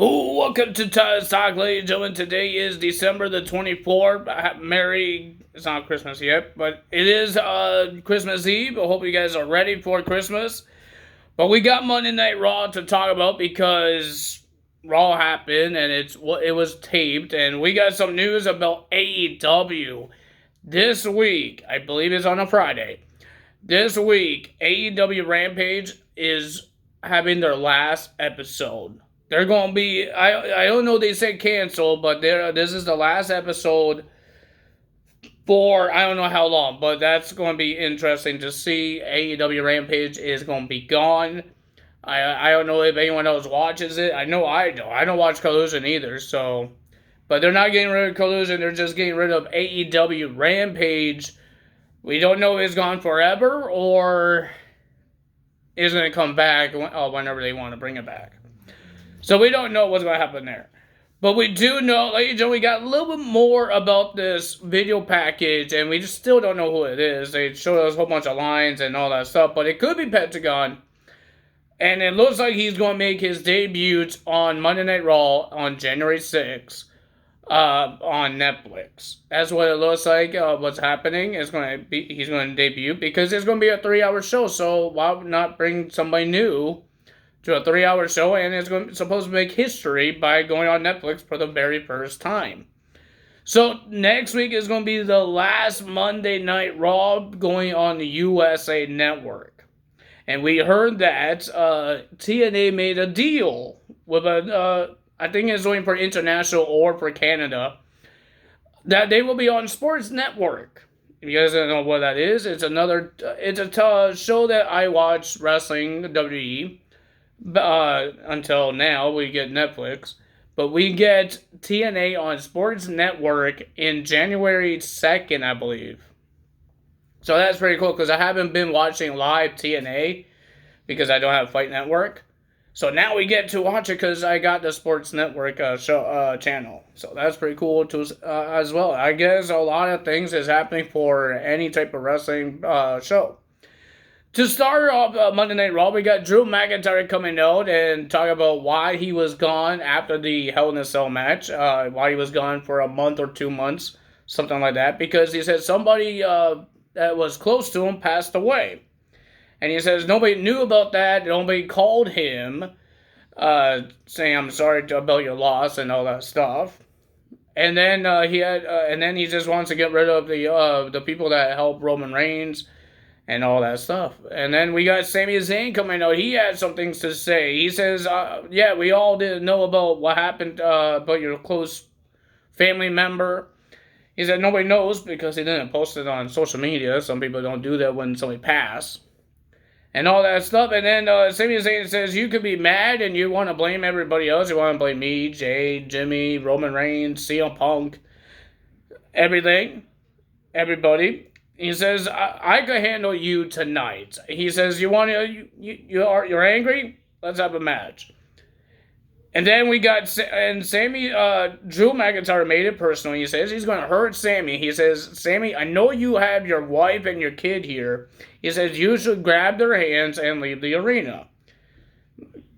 Oh, welcome to Tyler's Talk, ladies and gentlemen. Today is December the 24th. It's not Christmas yet, but it is Christmas Eve. I hope you guys are ready for Christmas. But we got Monday Night Raw to talk about because Raw happened and it was taped. And we got some news about AEW this week. I believe it's on a Friday. This week, AEW Rampage is having their last episode. They're going to be, I don't know, they said cancel, but this is the last episode for I don't know how long, but that's going to be interesting to see. AEW Rampage is going to be gone. I don't know if anyone else watches it. I know I don't. I don't watch Collusion either, so. But they're not getting rid of Collusion, they're just getting rid of AEW Rampage. We don't know if it's gone forever or is going to come back whenever they want to bring it back. So we don't know what's going to happen there. But we do know, ladies and gentlemen, we got a little bit more about this video package, and we just still don't know who it is. They showed us a whole bunch of lines and all that stuff, but it could be Pentagon. And it looks like he's going to make his debut on Monday Night Raw on January 6th on Netflix. That's what it looks like. What's happening is he's going to debut because it's going to be a 3-hour show, so why not bring somebody new to a 3-hour show, and it's supposed to make history by going on Netflix for the very first time. So next week is going to be the last Monday Night Raw going on the USA Network. And we heard that TNA made a deal with I think it's going for international or for Canada, that they will be on Sports Network. If you guys don't know what that is, it's a show that I watch wrestling, WWE. Until now, we get Netflix, but we get TNA on Sports Network in January 2nd, I believe. So that's pretty cool because I haven't been watching live TNA because I don't have Fight Network. So now we get to watch it because I got the Sports Network channel. So that's pretty cool too, as well. I guess a lot of things is happening for any type of wrestling show. To start off Monday Night Raw, we got Drew McIntyre coming out and talk about why he was gone after the Hell in a Cell match. Why he was gone for a month or 2 months, something like that. Because he said somebody that was close to him passed away. And he says nobody knew about that. Nobody called him saying, I'm sorry about your loss and all that stuff. And then he just wants to get rid of the people that helped Roman Reigns and all that stuff. And then we got Sami Zayn coming out. He had some things to say. He says, yeah, we all didn't know about what happened about your close family member. He said nobody knows because he didn't post it on social media. Some people don't do that when somebody passed. And all that stuff. And then Sami Zayn says, you could be mad and you want to blame everybody else. You want to blame me, Jay, Jimmy, Roman Reigns, CM Punk, everything, everybody. He says, I could handle you tonight. He says, you're angry? Let's have a match. And then we got, and Sammy, Drew McIntyre made it personal. He says he's going to hurt Sammy. He says, Sammy, I know you have your wife and your kid here. He says, you should grab their hands and leave the arena.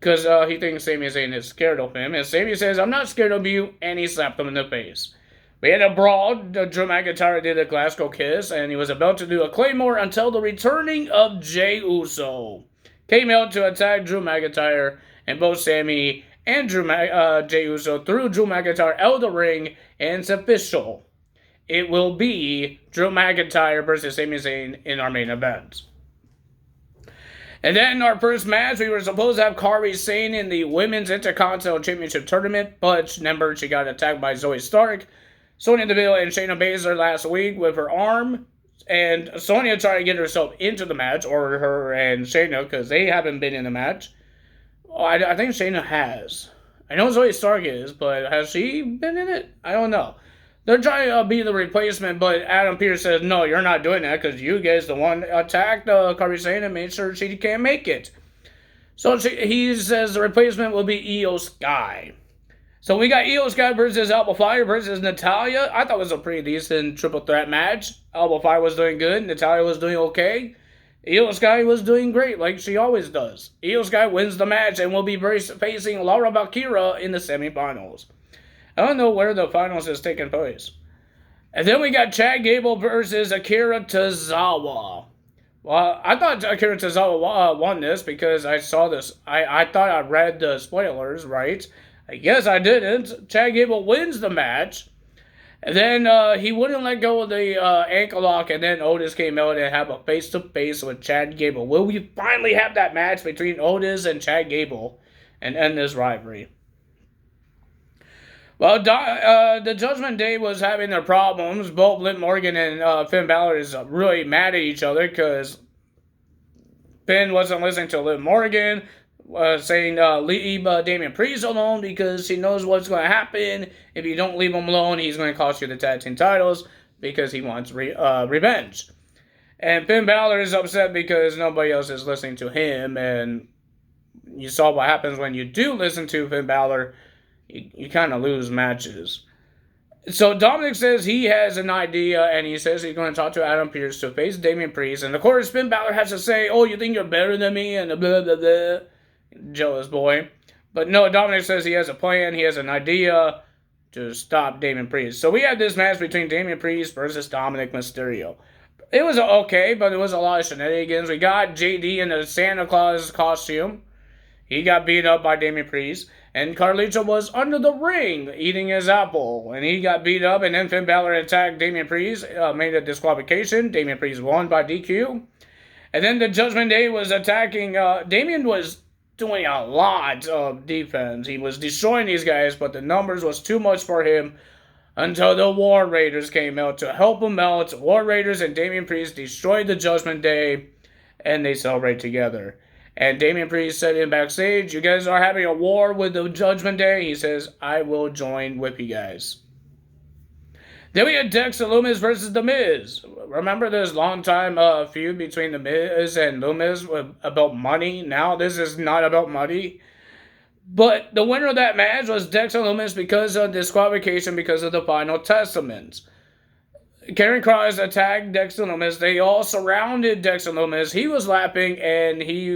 Because he thinks Sami Zayn is scared of him. And Sammy says, I'm not scared of you. And he slapped him in the face. We had a brawl. Drew McIntyre did a Glasgow kiss, and he was about to do a Claymore until the returning of Jey Uso came out to attack Drew McIntyre, and both Sammy and Jey Uso threw Drew McIntyre out of the ring, and it's official. It will be Drew McIntyre versus Sami Zayn in our main event. And then in our first match, we were supposed to have Kairi Sane in the Women's Intercontinental Championship Tournament, but remember, she got attacked by Zoe Stark, Sonya Deville, and Shayna Baszler last week with her arm. And Sonya tried to get herself into the match, or her and Shayna, because they haven't been in the match. Oh, I think Shayna has. I know Zoe Stark is, but has she been in it? I don't know. They're trying to be the replacement, but Adam Pearce says, no, you're not doing that, because you guys the one attacked Kairi Sane and made sure she can't make it. So he says the replacement will be Io Sky. So we got Io Sky versus Alba Fire versus Natalya. I thought it was a pretty decent triple threat match. Alba Fire was doing good. Natalya was doing okay. Io Sky was doing great, like she always does. Io Sky wins the match and will be facing Laura Valkyria in the semifinals. I don't know where the finals is taking place. And then we got Chad Gable versus Akira Tozawa. Well, I thought Akira Tozawa won this because I saw this. I thought I read the spoilers, right? I guess I didn't. Chad Gable wins the match. And then he wouldn't let go of the ankle lock, and then Otis came out and have a face-to-face with Chad Gable. Will we finally have that match between Otis and Chad Gable and end this rivalry? Well, the Judgment Day was having their problems. Both Liv Morgan and Finn Balor is really mad at each other because Finn wasn't listening to Liv Morgan, saying leave Damian Priest alone because he knows what's going to happen. If you don't leave him alone, he's going to cost you the tag team titles because he wants revenge. And Finn Balor is upset because nobody else is listening to him, and you saw what happens when you do listen to Finn Balor. You kind of lose matches. So Dominic says he has an idea, and he says he's going to talk to Adam Pearce to face Damian Priest. And of course, Finn Balor has to say, "Oh, you think you're better than me?" and blah blah blah. Jealous boy. But no, Dominic says he has a plan. He has an idea to stop Damian Priest. So we had this match between Damian Priest versus Dominic Mysterio. It was okay, but it was a lot of shenanigans. We got JD in the Santa Claus costume. He got beat up by Damian Priest. And Carlito was under the ring eating his apple. And he got beat up. And then Finn Balor attacked Damian Priest. Made a disqualification. Damian Priest won by DQ. And then the Judgment Day was attacking. Damian was doing a lot of defense. He was destroying these guys. But the numbers was too much for him. Until the War Raiders came out to help him out. War Raiders and Damian Priest destroyed the Judgment Day. And they celebrate together. And Damian Priest said in backstage, "You guys are having a war with the Judgment Day." He says, "I will join with you guys." Then we had Dexter Lumis versus The Miz. Remember this long-time feud between The Miz and Lumis about money? Now this is not about money. But the winner of that match was Dexter Lumis because of disqualification because of the Final Testament. Karen Cross attacked Dexter Lumis. They all surrounded Dexter Lumis. He was laughing, and he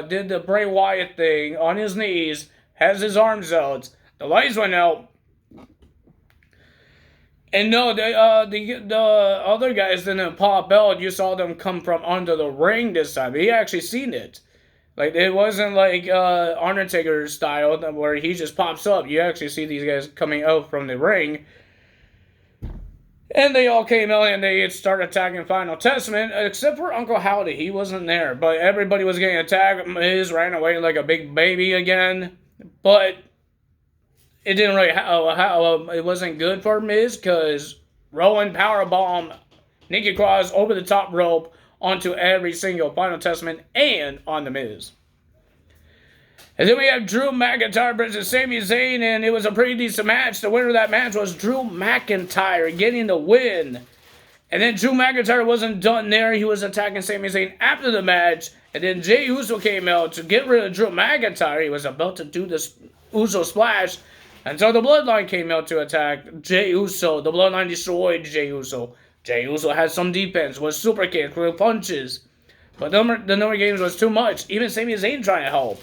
did the Bray Wyatt thing on his knees, has his arms out. The lights went out. And no, the other guys didn't pop out. You saw them come from under the ring this time. He actually seen it. Like, it wasn't like Undertaker style where he just pops up. You actually see these guys coming out from the ring. And they all came out and they started attacking Final Testament, except for Uncle Howdy. He wasn't there, but everybody was getting attacked. Miz ran away like a big baby again, but it didn't really. It wasn't good for Miz because Rowan powerbomb Nikki Cross over the top rope onto every single Final Testament and on the Miz. And then we have Drew McIntyre versus Sami Zayn, and it was a pretty decent match. The winner of that match was Drew McIntyre getting the win. And then Drew McIntyre wasn't done there. He was attacking Sami Zayn after the match. And then Jey Uso came out to get rid of Drew McIntyre. He was about to do this Uso splash until the Bloodline came out to attack Jey Uso. The Bloodline destroyed Jey Uso. Jey Uso had some defense, was super kicks, with punches. But the number of games was too much. Even Sami Zayn trying to help.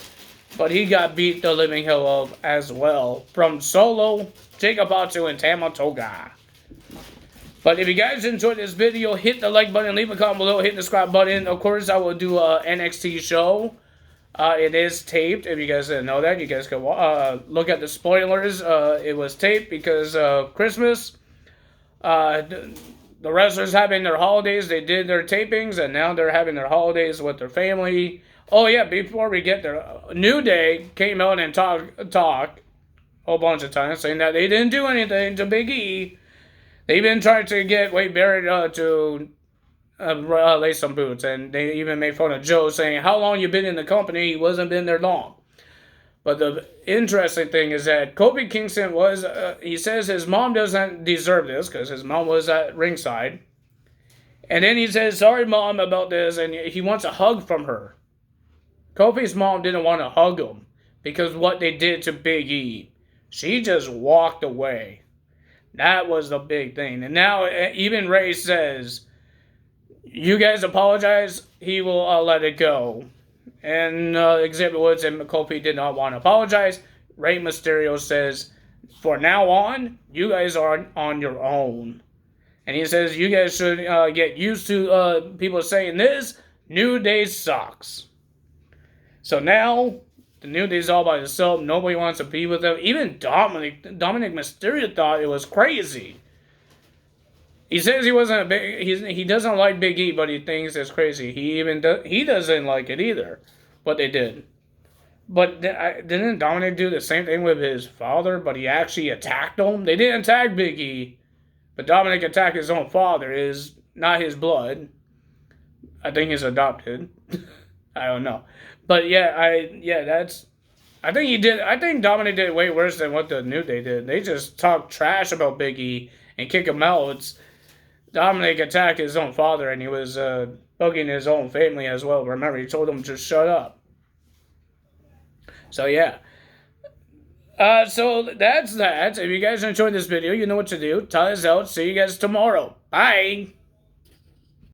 But he got beat the living hell of as well from Solo, Jacob Fatu, and Tama Tonga. But if you guys enjoyed this video, hit the like button, leave a comment below, hit the subscribe button. Of course, I will do a NXT show. It is taped. If you guys didn't know that, you guys can look at the spoilers. It was taped because of Christmas. The wrestlers having their holidays, they did their tapings, and now they're having their holidays with their family. Oh yeah, before we get there, New Day came out and talked a whole bunch of times, saying that they didn't do anything to Big E. They even tried to get Wade Barrett to lay some boots, and they even made fun of Joe, saying, "How long you been in the company?" He wasn't been there long. But the interesting thing is that Kofi Kingston was, he says his mom doesn't deserve this, because his mom was at ringside. And then he says, "Sorry, Mom, about this," and he wants a hug from her. Kofi's mom didn't want to hug him because what they did to Big E. She just walked away. That was the big thing. And now even Ray says, You guys apologize, he will let it go. And Xavier Woods and Kofi did not want to apologize. Rey Mysterio says, for now on, you guys are on your own. And he says, you guys should get used to people saying this. New Day sucks. So now, the New Day's all by himself. Nobody wants to be with him. Even Dominic Mysterio thought it was crazy. He says he wasn't a big. He doesn't like Big E, but he thinks it's crazy. He doesn't like it either. But they did. But didn't Dominic do the same thing with his father? But he actually attacked him. They didn't attack Big E, but Dominic attacked his own father. Is not his blood. I think he's adopted. I don't know. But that's. I think Dominic did way worse than what the New Day did. They just talked trash about Big E and kick him out. Dominic attacked his own father, and he was bugging his own family as well. Remember, he told him to shut up. So yeah. So that's that. If you guys enjoyed this video, you know what to do. Tell us out. See you guys tomorrow. Bye.